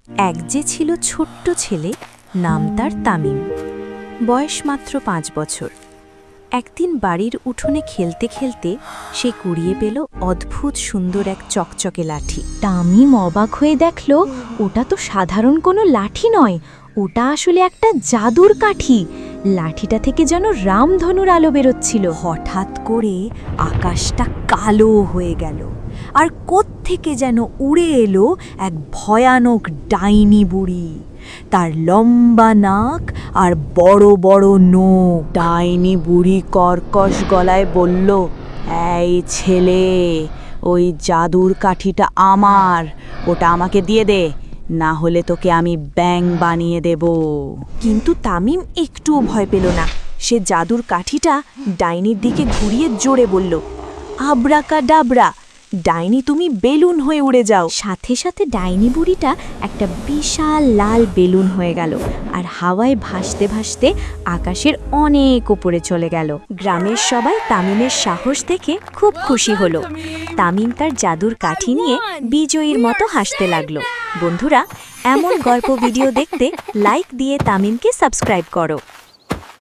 এক যে ছিল ছোট্ট ছেলে, নাম তার তামিম। বয়স মাত্র 5 বছর। একদিন বাড়ির উঠোনে খেলতে খেলতে সে কুড়িয়ে পেল অদ্ভুত সুন্দর এক চকচকে লাঠি। তামিম অবাক হয়ে দেখল ওটা তো সাধারণ কোনো লাঠি নয়, ওটা আসলে একটা জাদুর কাঠি। লাঠিটা থেকে যেন রামধনুর আলো বেরোচ্ছিল। হঠাৎ করে আকাশটা কালো হয়ে গেল, আর কোত্থেকে যেন উড়ে এলো এক ভয়ানক ডাইনি বুড়ি। তার লম্বা নাক আর বড় বড় নখ। ডাইনি বুড়ি কর্কশ গলায় বলল, এই ছেলে, ওই জাদুর কাঠিটা আমার, ওটা আমাকে দিয়ে দে, না হলে তোকে আমি ব্যাঙ বানিয়ে দেব। কিন্তু তামিম একটুও ভয় পেল না। সে জাদুর কাঠিটা ডাইনির দিকে ঘুরিয়ে জোরে বলল, আব্রাকাডাব্রা, ডাইনি তুমি বেলুন হয়ে উড়ে যাও। সাথে সাথে ডাইনি বুড়িটা একটা বিশাল লাল বেলুন হয়ে গেল আর হাওয়ায় ভাসতে ভাসতে আকাশের অনেক উপরে চলে গেল। গ্রামের সবাই তামিমের সাহস দেখে খুব খুশি হলো। তামিম তার জাদুর কাঠি নিয়ে বিজয়ীর মতো হাসতে লাগলো। বন্ধুরা, এমন গল্প ভিডিও দেখতে লাইক দিয়ে তামিমকে সাবস্ক্রাইব করো।